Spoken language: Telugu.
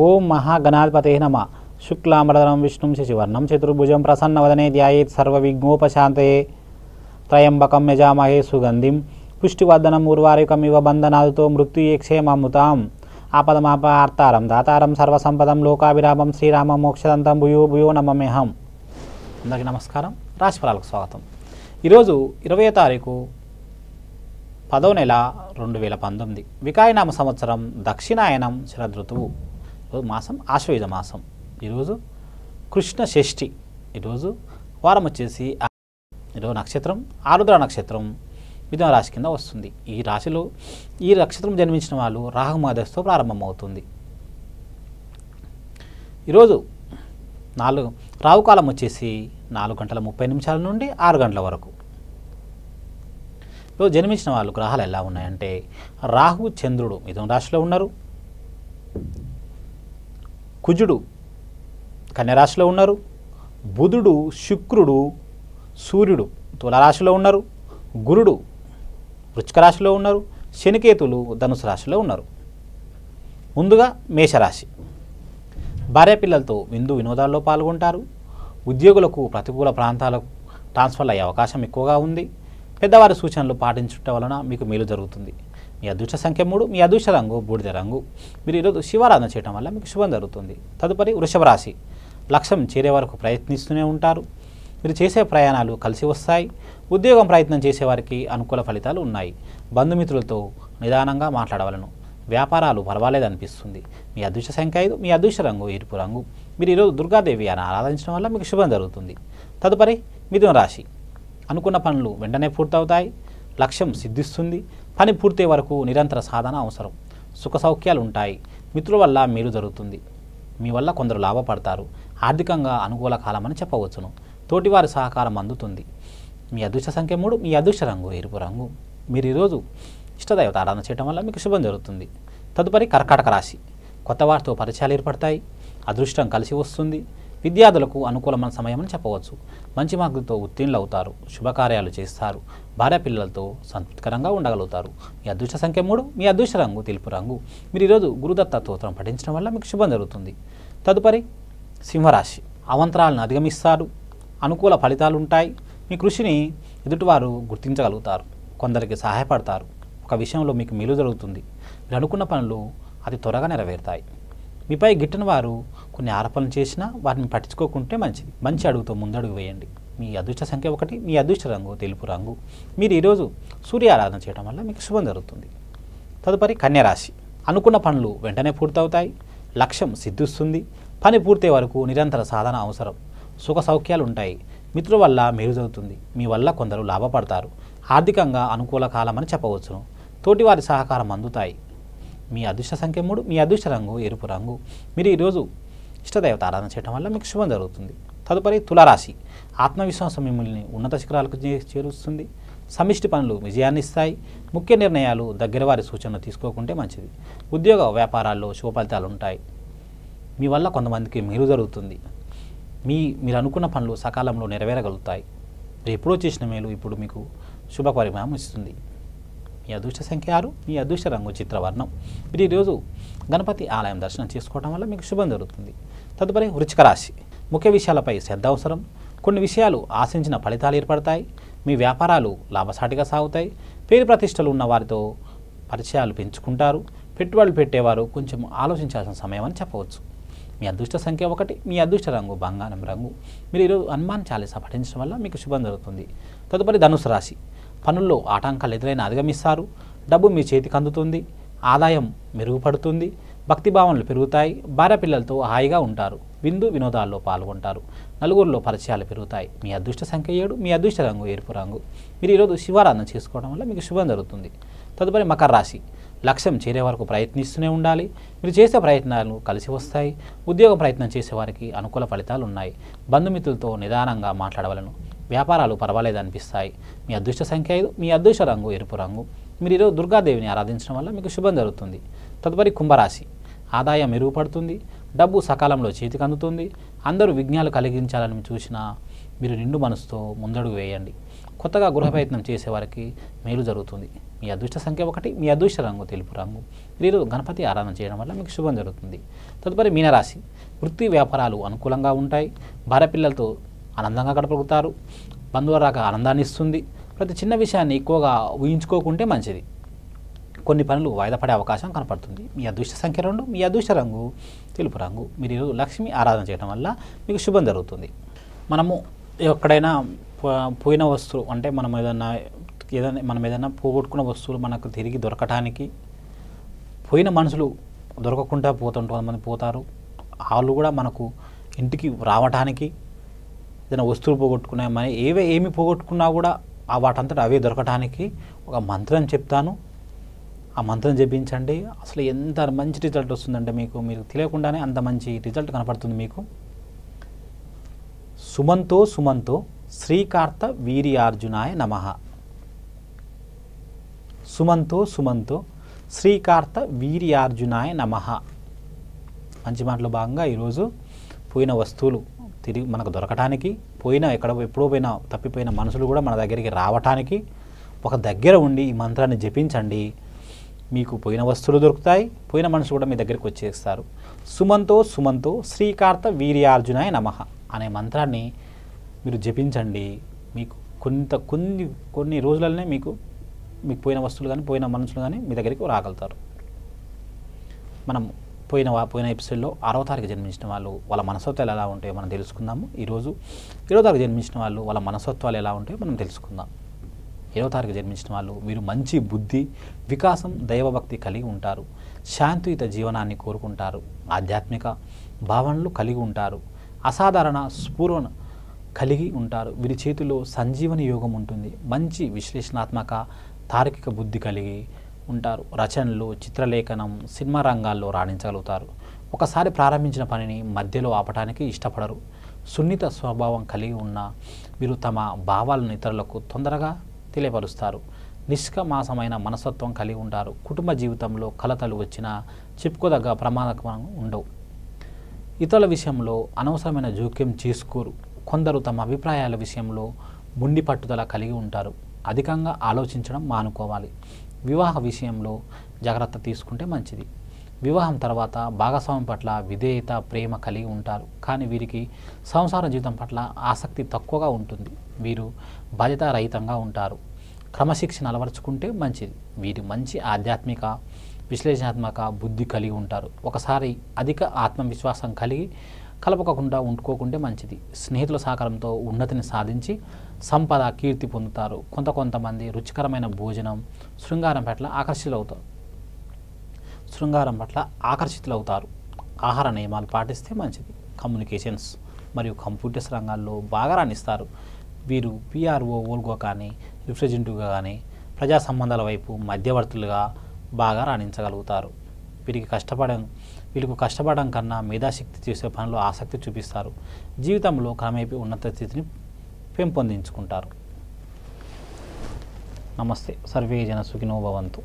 ఓం మహాగణాధిపతే నమ. శుక్లాంబరధరం విష్ణుం శశివర్ణం చతుర్భుజం ప్రసన్నవదనే ధ్యాయేత్ సర్వవిఘ్నోపశాంతయే. త్రయంబకం యజామహే సుగంధిం పుష్టివర్ధనం ఉర్వారుకమివ బంధనాదుతో మృత్యుయేక్షేమముతాం. ఆపదమాపహార్తారం దాతారం సర్వసంపదం లోకాభిరామం శ్రీరామం మోక్షదంతం భూయో భూయో నమమేహం. అందరికీ నమస్కారం. రాశిఫలాలకు స్వాగతం. ఈరోజు 20వ తారీఖు 10వ నెల 2019 వికాయనామ సంవత్సరం దక్షిణాయనం శరదృతువు. ఈరోజు మాసం ఆశ్వయుజ మాసం. ఈరోజు కృష్ణ షష్ఠి. ఈరోజు వారం వచ్చేసి ఈరోజు నక్షత్రం ఆరుద్ర నక్షత్రం మిథున రాశి కింద వస్తుంది. ఈ రాశిలో ఈ నక్షత్రం జన్మించిన వాళ్ళు రాహు మహదశతో ప్రారంభమవుతుంది. ఈరోజు రావుకాలం వచ్చేసి 4:30 నుండి 6 గంటల వరకు. ఈరోజు జన్మించిన వాళ్ళు గ్రహాలు ఎలా ఉన్నాయంటే రాహు చంద్రుడు మిథున రాశిలో ఉన్నారు, కుజుడు కన్యరాశిలో ఉన్నారు, బుధుడు శుక్రుడు సూర్యుడు తులారాశిలో ఉన్నారు, గురుడు వృశ్చిక రాశిలో ఉన్నారు, శనికేతులు ధనుసు రాశిలో ఉన్నారు. ముందుగా మేషరాశి. భార్య పిల్లలతో విందు వినోదాల్లో పాల్గొంటారు. ఉద్యోగులకు ప్రతికూల ప్రాంతాలకు ట్రాన్స్ఫర్ అయ్యే అవకాశం ఎక్కువగా ఉంది. పెద్దవారి సూచనలు పాటించడం వలన మీకు మేలు జరుగుతుంది. మీ అదృష్ట సంఖ్య 3, మీ అదృష్ట రంగు బూడిద రంగు. మీరు ఈరోజు శివారాధన చేయడం వల్ల మీకు శుభం జరుగుతుంది. తదుపరి వృషభ రాశి. లక్ష్యం చేరే వరకు ప్రయత్నిస్తూనే ఉంటారు. మీరు చేసే ప్రయాణాలు కలిసి వస్తాయి. ఉద్యోగం ప్రయత్నం చేసేవారికి అనుకూల ఫలితాలు ఉన్నాయి. బంధుమిత్రులతో నిదానంగా మాట్లాడవలను. వ్యాపారాలు పర్వాలేదనిపిస్తుంది. మీ అదృష్ట సంఖ్య 5, మీ అదృష్ట రంగు ఎరుపు రంగు. మీరు ఈరోజు దుర్గాదేవి అని ఆరాధించడం వల్ల మీకు శుభం జరుగుతుంది. తదుపరి మిథున రాశి. అనుకున్న పనులు వెంటనే పూర్తవుతాయి. లక్ష్యం సిద్ధిస్తుంది. పని పూర్తయ్యే వరకు నిరంతర సాధన అవసరం. సుఖ సౌఖ్యాలు ఉంటాయి. మిత్రుల వల్ల మేలు జరుగుతుంది. మీ వల్ల కొందరు లాభపడతారు. ఆర్థికంగా అనుకూల కాలమని చెప్పవచ్చును. తోటివారి సహకారం అందుతుంది. మీ అదృష్ట సంఖ్య 3, మీ అదృష్ట రంగు ఎరుపు రంగు. మీరు ఈరోజు ఇష్టదైవత ఆరాధన చేయడం వల్ల మీకు శుభం జరుగుతుంది. తదుపరి కర్కాటక రాశి. కొత్త వారితో పరిచయాలు ఏర్పడతాయి. అదృష్టం కలిసి వస్తుంది. విద్యార్థులకు అనుకూలమైన సమయం అని చెప్పవచ్చు. మంచి మార్కులతో ఉత్తీర్ణులు అవుతారు. శుభకార్యాలు చేస్తారు. భార్య పిల్లలతో సంతృప్తికరంగా ఉండగలుగుతారు. మీ అదృష్ట సంఖ్య 3, మీ అదృష్ట రంగు తెలుపు రంగు. మీరు ఈరోజు గురుదత్త స్తోత్రం పఠించడం వల్ల మీకు శుభం జరుగుతుంది. తదుపరి సింహరాశి. అవంతరాలను అధిగమిస్తారు. అనుకూల ఫలితాలు ఉంటాయి. మీ కృషిని ఎదుటివారు గుర్తించగలుగుతారు. కొందరికి సహాయపడతారు. ఒక విషయంలో మీకు మేలు జరుగుతుంది. మీరు అనుకున్న పనులు అతి త్వరగా నెరవేరుతాయి. మీపై గిట్టని వారు కొన్ని ఆరోపణలు చేసినా వాటిని పట్టించుకోకుంటే మంచిది. మంచి అడుగుతో ముందడుగు వేయండి. మీ అదృష్ట సంఖ్య 1, మీ అదృష్ట రంగు తెలుపు రంగు. మీరు ఈరోజు సూర్య ఆరాధన చేయడం వల్ల మీకు శుభం జరుగుతుంది. తదుపరి కన్యరాశి. అనుకున్న పనులు వెంటనే పూర్తవుతాయి. లక్ష్యం సిద్ధిస్తుంది. పని పూర్తయ్యే వరకు నిరంతర సాధన అవసరం. సుఖ సౌఖ్యాలు ఉంటాయి. మిత్రుల వల్ల మేలు జరుగుతుంది. మీ వల్ల కొందరు లాభపడతారు. ఆర్థికంగా అనుకూల కాలమని చెప్పవచ్చును. తోటివారి సహకారం అందుతాయి. మీ అదృష్ట సంఖ్య 3, మీ అదృష్ట రంగు ఎరుపు రంగు. మీరు ఈరోజు ఇష్టదైవత ఆరాధన చేయడం వల్ల మీకు శుభం జరుగుతుంది. తదుపరి తులారాశి. ఆత్మవిశ్వాసం మిమ్మల్ని ఉన్నత శిఖరాలకు చేరుస్తుంది. సమిష్టి పనులు విజయాన్ని ఇస్తాయి. ముఖ్య నిర్ణయాలు దగ్గర వారి సూచనలు తీసుకోకుంటే మంచిది. ఉద్యోగ వ్యాపారాల్లో శుభ ఫలితాలు ఉంటాయి. మీ వల్ల కొంతమందికి మేలు జరుగుతుంది. మీరు అనుకున్న పనులు సకాలంలో నెరవేరగలుగుతాయి. మీరు ఎప్పుడో చేసిన మేలు ఇప్పుడు మీకు శుభ పరిణామం ఇస్తుంది. మీ అదృష్ట సంఖ్య 6, మీ అదృష్ట రంగు చిత్రవర్ణం. మీరు ఈరోజు గణపతి ఆలయం దర్శనం చేసుకోవడం వల్ల మీకు శుభం జరుగుతుంది. తదుపరి వృశ్చిక రాశి. ముఖ్య విషయాలపై శ్రద్ధ అవసరం. కొన్ని విషయాలు ఆశించిన ఫలితాలు ఏర్పడతాయి. మీ వ్యాపారాలు లాభసాటిగా సాగుతాయి. పేరు ప్రతిష్టలు ఉన్న వారితో పరిచయాలు పెంచుకుంటారు. పెట్టుబడులు పెట్టేవారు కొంచెం ఆలోచించాల్సిన సమయం అని చెప్పవచ్చు. మీ అదృష్ట సంఖ్య 1, మీ అదృష్ట రంగు బంగారం రంగు. మీరు ఈరోజు హనుమాన్ చాలీసా పఠించడం వల్ల మీకు శుభం జరుగుతుంది. తదుపరి ధనుసు రాశి. పనుల్లో ఆటంకాలు ఎదురైనా అధిగమిస్తారు. డబ్బు మీ చేతికి అందుతుంది. ఆదాయం మెరుగుపడుతుంది. భక్తిభావనలు పెరుగుతాయి. భార్య పిల్లలతో హాయిగా ఉంటారు. విందు వినోదాల్లో పాల్గొంటారు. నలుగురిలో పరిచయాలు పెరుగుతాయి. మీ అదృష్ట సంఖ్య 7, మీ అదృష్ట రంగు ఎరుపు రంగు. మీరు ఈరోజు శివారాధన చేసుకోవడం వల్ల మీకు శుభం జరుగుతుంది. తదుపరి మకర రాశి. లక్ష్యం చేరే వరకు ప్రయత్నిస్తూనే ఉండాలి. మీరు చేసే ప్రయత్నాలు కలిసి వస్తాయి. ఉద్యోగ ప్రయత్నం చేసేవారికి అనుకూల ఫలితాలు ఉన్నాయి. బంధుమిత్రులతో నిదానంగా మాట్లాడవలను. వ్యాపారాలు పర్వాలేదనిపిస్తాయి. మీ అదృష్ట సంఖ్య 5, మీ అదృష్ట రంగు ఎరుపు రంగు. మీరు ఈరోజు దుర్గాదేవిని ఆరాధించడం వల్ల మీకు శుభం జరుగుతుంది. తదుపరి కుంభరాశి. ఆదాయం మెరుగుపడుతుంది. డబ్బు సకాలంలో చేతికి అందుతుంది. అందరూ విఘ్నాలు కలిగించాలని చూసినా మీరు నిండు మనసుతో ముందడుగు వేయండి. కొత్తగా గృహ ప్రయత్నం చేసేవారికి మేలు జరుగుతుంది. మీ అదృష్ట సంఖ్య 1, మీ అదృష్ట రంగు తెలుపు రంగు. మీరు గణపతి ఆరాధన చేయడం వల్ల మీకు శుభం జరుగుతుంది. తదుపరి మీనరాశి. వృత్తి వ్యాపారాలు అనుకూలంగా ఉంటాయి. భార్య పిల్లలతో ఆనందంగా గడపగలుగుతారు. బంధువుల రాక ఆనందాన్ని ఇస్తుంది. ప్రతి చిన్న విషయాన్ని ఎక్కువగా ఊహించుకోకుంటే మంచిది. కొన్ని పనులు వాయిదా పడే అవకాశం కనపడుతుంది. మీ అదృష్ట సంఖ్య 2, మీ అదృష్ట రంగు తెలుపు రంగు. మీరు లక్ష్మి ఆరాధన చేయడం వల్ల మీకు శుభం జరుగుతుంది. మనము ఎక్కడైనా పోయిన వస్తువు అంటే మనం ఏదైనా పోగొట్టుకున్న వస్తువులు మనకు తిరిగి దొరకటానికి, పోయిన మనుషులు దొరకకుండా కొంతమంది పోతారు. వాళ్ళు కూడా మనకు ఇంటికి రావటానికి, ఏదైనా వస్తువులు పోగొట్టుకున్నా ఏమి పోగొట్టుకున్నా కూడా వాటంతట అవే దొరకటానికి ఒక మంత్రం చెప్తాను. ఆ మంత్రం జపించండి. అసలు ఎంత మంచి రిజల్ట్ వస్తుందంటే మీరు తెలియకుండానే అంత మంచి రిజల్ట్ కనపడుతుంది మీకు. సుమంతో సుమంతో శ్రీకార్త వీర్యార్జునాయ నమః. సుమంతో సుమంతో శ్రీకార్త వీర్యార్జునాయ నమః. మంచి మాటలో భాగంగా ఈరోజు పోయిన వస్తువులు తిరిగి మనకు దొరకటానికి, ఎప్పుడో తప్పిపోయిన మనుషులు కూడా మన దగ్గరికి రావటానికి ఒక దగ్గర ఉండి ఈ మంత్రాన్ని జపించండి. మీకు పోయిన వస్తువులు దొరుకుతాయి, పోయిన మనుషులు కూడా మీ దగ్గరికి వచ్చేస్తారు. సుమంతో సుమంతో శ్రీకార్త వీర్యార్జునాయ నమః అనే మంత్రాన్ని మీరు జపించండి. మీకు కొన్ని రోజులనే మీకు పోయిన వస్తువులు కానీ పోయిన మనుషులు కానీ మీ దగ్గరికి రాగలుగుతారు. మనం పోయిన ఎపిసోడ్లో 6వ తారీఖు జన్మించిన వాళ్ళు వాళ్ళ మనస్తత్వాలు ఎలా ఉంటాయో మనం తెలుసుకుందాము. ఈరోజు 7వ తారీఖు జన్మించిన వాళ్ళు వాళ్ళ మనస్తత్వాలు ఎలా ఉంటాయో మనం తెలుసుకుందాం. 7వ తారీఖు జన్మించిన వాళ్ళు వీరు మంచి బుద్ధి, వికాసం, దైవభక్తి కలిగి ఉంటారు. శాంతియుత జీవనాన్ని కోరుకుంటారు. ఆధ్యాత్మిక భావనలు కలిగి ఉంటారు. అసాధారణ స్ఫూర్ణ కలిగి ఉంటారు. వీరి చేతిలో సంజీవని యోగం ఉంటుంది. మంచి విశ్లేషణాత్మక తార్కిక బుద్ధి కలిగి ఉంటారు. రచనలు, చిత్రలేఖనం, సినిమా రంగాల్లో రాణించగలుగుతారు. ఒకసారి ప్రారంభించిన పనిని మధ్యలో ఆపటానికి ఇష్టపడరు. సున్నిత స్వభావం కలిగి ఉన్న వీరు తమ భావాలను ఇతరులకు తొందరగా తెలియపరుస్తారు. నిష్కమాసమైన మనస్తత్వం కలిగి ఉంటారు. కుటుంబ జీవితంలో కలతలు వచ్చినా చెప్పుకోదగ్గ ప్రమాదకం ఉండవు. ఇతరుల విషయంలో అనవసరమైన జోక్యం చేసుకోరు. కొందరు తమ అభిప్రాయాల విషయంలో మొండి పట్టుదల కలిగి ఉంటారు. అధికంగా ఆలోచించడం మానుకోవాలి. వివాహ విషయంలో జాగ్రత్త తీసుకుంటే మంచిది. వివాహం తర్వాత భాగస్వామ్యం పట్ల విధేయత, ప్రేమ కలిగి ఉంటారు. కానీ వీరికి సంసార జీవితం పట్ల ఆసక్తి తక్కువగా ఉంటుంది. వీరు బాధ్యతారహితంగా ఉంటారు. క్రమశిక్షణ అలవర్చుకుంటే మంచిది. వీరు మంచి ఆధ్యాత్మిక, విశ్లేషణాత్మక బుద్ధి కలిగి ఉంటారు. ఒకసారి అధిక ఆత్మవిశ్వాసం కలిగి కలపకుండా ఉంటుకోకుంటే మంచిది. స్నేహితుల సహకారంతో ఉన్నతిని సాధించి సంపద, కీర్తి పొందుతారు. కొంతమంది రుచికరమైన భోజనం, శృంగారం పట్ల ఆకర్షితులవుతారు. ఆహార నియమాలు పాటిస్తే మంచిది. కమ్యూనికేషన్స్ మరియు కంప్యూటర్స్ రంగాల్లో బాగా రాణిస్తారు. వీరు PRO ఓల్గా కానీ రిప్రజెంటేటివ్గా కానీ ప్రజా సంబంధాల వైపు మధ్యవర్తులుగా బాగా రాణించగలుగుతారు. వీరికి కష్టపడడం కన్నా మేధాశక్తి చేసే పనిలో ఆసక్తి చూపిస్తారు. జీవితంలో క్రమేపీ ఉన్నత స్థితిని పెంపొందించుకుంటారు. నమస్తే. సర్వే జన సుఖినో భవంతు.